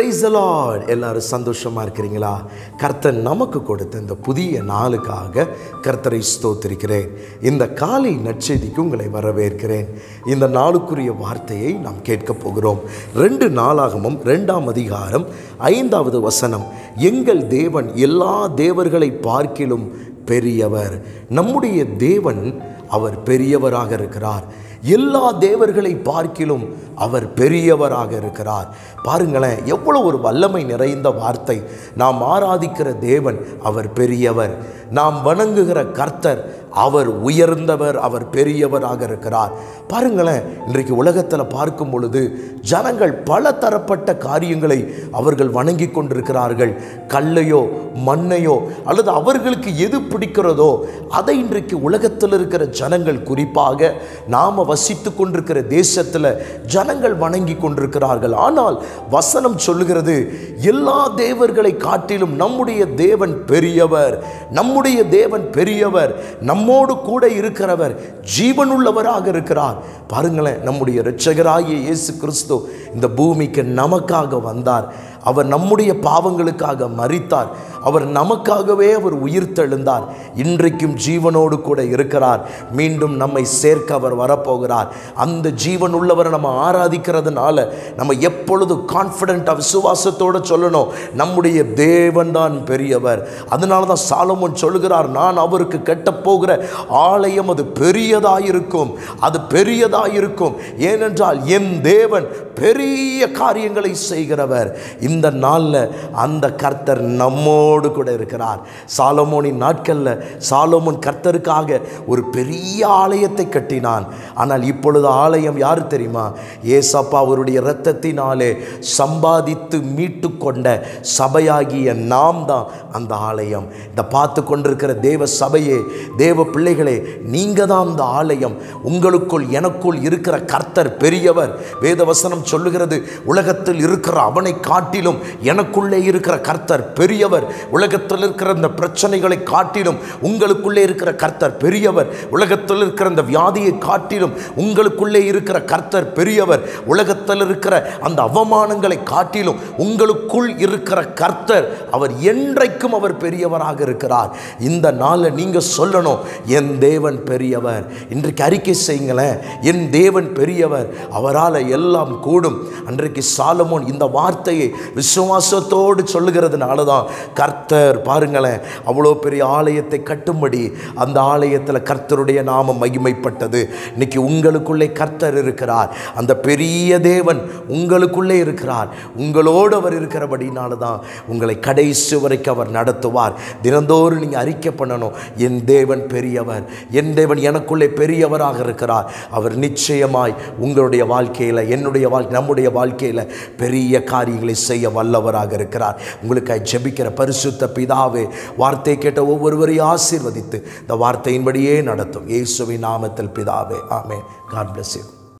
Praise the Lord. எல்லாரும் சந்தோஷமாக இருக்கிறீங்களா? கர்த்தர் நமக்கு கொடுத்த இந்த புதிய நாளுக்காக கர்த்தரை ஸ்தோத்திரிக்கிறேன். இந்த காலை நற்செய்திக்கு உங்களை வரவேற்கிறேன். இந்த நாளுக்குரிய வார்த்தையை நாம் கேட்க போகிறோம். 2 நாளாகமம் 2ஆம் அதிகாரம் 5வது வசனம். எங்கள் தேவன் எல்லா தேவர்களை பார்க்கிலும் பெரியவர். நம்முடைய தேவன் அவர் பெரியவராக இருக்கிறார். எல்லா தேவர்களை பார்க்கிலும் அவர் பெரியவராக இருக்கிறார். பாருங்களேன், எவ்வளோ ஒரு வல்லமை நிறைந்த வார்த்தை. நாம் ஆராதிக்கிற தேவன் அவர் பெரியவர். நாம் வணங்குகிற கர்த்தர் அவர் உயர்ந்தவர், அவர் பெரியவராக இருக்கிறார். பாருங்களேன், இன்றைக்கு உலகத்தில் பார்க்கும் பொழுது ஜனங்கள் பல தரப்பட்ட காரியங்களை அவர்கள் வணங்கி கொண்டிருக்கிறார்கள். கல்லையோ மண்ணையோ அல்லது அவர்களுக்கு எது பிடிக்கிறதோ அதை இன்றைக்கு உலகத்தில் இருக்கிற ஜனங்கள், குறிப்பாக நாம் வசித்து கொண்டிருக்கிற தேசத்தில் ஜனங்கள் வணங்கி கொண்டிருக்கிறார்கள். ஆனால் வசனம் சொல்லுகிறது, எல்லா தேவர்களை காட்டிலும் நம்முடைய தேவன் பெரியவர். நம்முடைய தேவன் பெரியவர். நம்மோடு கூட இருக்கிறவர் ஜீவனுள்ளவராக இருக்கிறார். பாருங்களேன், நம்முடைய இரட்சகராகிய இயேசு கிறிஸ்து இந்த பூமிக்கு நமக்காக வந்தார். அவர் நம்முடைய பாவங்களுக்காக மரித்தார். அவர் நமக்காகவே அவர் உயிர்த்தெழுந்தார். இன்றைக்கும் ஜீவனோடு கூட இருக்கிறார். மீண்டும் நம்மை சேர்க்க அவர் வரப்போகிறார். அந்த ஜீவன் உள்ளவரை நம்ம ஆராதிக்கிறதுனால நம்ம எப்பொழுது கான்ஃபிடென்ட்டாக விசுவாசத்தோடு சொல்லணும், நம்முடைய தேவன் தான் பெரியவர். அதனால தான் சாலமோன் சொல்லுகிறார், நான் அவருக்கு கட்டப்போகிற ஆலயம் அது பெரியதாயிருக்கும், அது பெரியதாயிருக்கும். ஏனென்றால் என் தேவன் பெரிய காரியங்களை செய்கிறவர். இந்த நாளில் அந்த கர்த்தர் நம்மோடு கூட இருக்கிறார். சாலமோனின் நாட்களில் சாலமோன் கர்த்தருக்காக ஒரு பெரிய ஆலயத்தை கட்டினான். ஆனால் இப்பொழுது ஆலயம் யார் தெரியுமா? ஏசப்பா அவருடைய இரத்தத்தினாலே சம்பாதித்து மீட்டு கொண்ட சபையாகிய நாம் தான் அந்த ஆலயம். இந்த பார்த்து கொண்டிருக்கிற தேவ சபையே, தேவ பிள்ளைகளே, நீங்கள் தான் அந்த ஆலயம். உங்களுக்குள் எனக்குள் இருக்கிற கர்த்தர் பெரியவர். வேதவசனம் சொல்லுகிறது, உலகத்தில் இருக்கிற அவனை காட்டிலும் எனக்குள்ளே இருக்கிற கர்த்தர் பெரியவர். உலகத்தில் இருக்கிற இந்த பிரச்சனைகளை காட்டிலும் உங்களுக்குள்ளே இருக்கிற கர்த்தர் பெரியவர். உலகத்தில் இருக்கிற இந்த வியாதியை காட்டிலும் உங்களுக்குள்ளே இருக்கிற கர்த்தர் பெரியவர். உலகத்தில் இருக்கிற அந்த அவமானங்களை காட்டிலும் உங்களுக்குள் இருக்கிற கர்த்தர் அவர் என்றைக்கும் அவர் பெரியவராக இருக்கிறார். இந்த நாளில் நீங்கள் சொல்லணும், என் தேவன் பெரியவர். இன்றைக்கு அறிக்கை செய்யுங்களேன், என் தேவன் பெரியவர், அவரால் எல்லாம் கூடும். அன்றைக்கு சாலமோன் இந்த வார்த்தையை விசுவாசத்தோடு சொல்லுகிறதுனால தான் கர்த்தர் பாருங்களேன் அவ்வளோ பெரிய ஆலயத்தை கட்டும்படி அந்த ஆலயத்தில் கர்த்தருடைய நாமம் மகிமைப்பட்டது. இன்னைக்கு உங்களுக்குள்ளே கர்த்தர் இருக்கிறார். அந்த பெரிய தேவன் உங்களுக்குள்ளே இருக்கிறார். உங்களோடு அவர் இருக்கிறபடினால தான் உங்களை கடைசி வரைக்கும் அவர் நடத்துவார். தினந்தோறும் நீங்கள் அறிக்கை பண்ணணும், என் தேவன் பெரியவர், என் தேவன் எனக்குள்ளே பெரியவராக இருக்கிறார். அவர் நிச்சயமாய் உங்களுடைய வாழ்க்கையில், என்னுடைய வாழ்க்கை, நம்முடைய வாழ்க்கையில் பெரிய காரியங்களை செய்ய வல்லவராக இருக்கிறார். உங்களுக்காக ஜெபிக்கிற பரிசுத்த பிதாவே, வார்த்தை கேட்ட ஒவ்வொருவரையும் ஆசீர்வதித்து இந்த வார்த்தையின்படியே நடத்தும். இயேசுவின் நாமத்தில் பிதாவே, ஆமென். God bless you.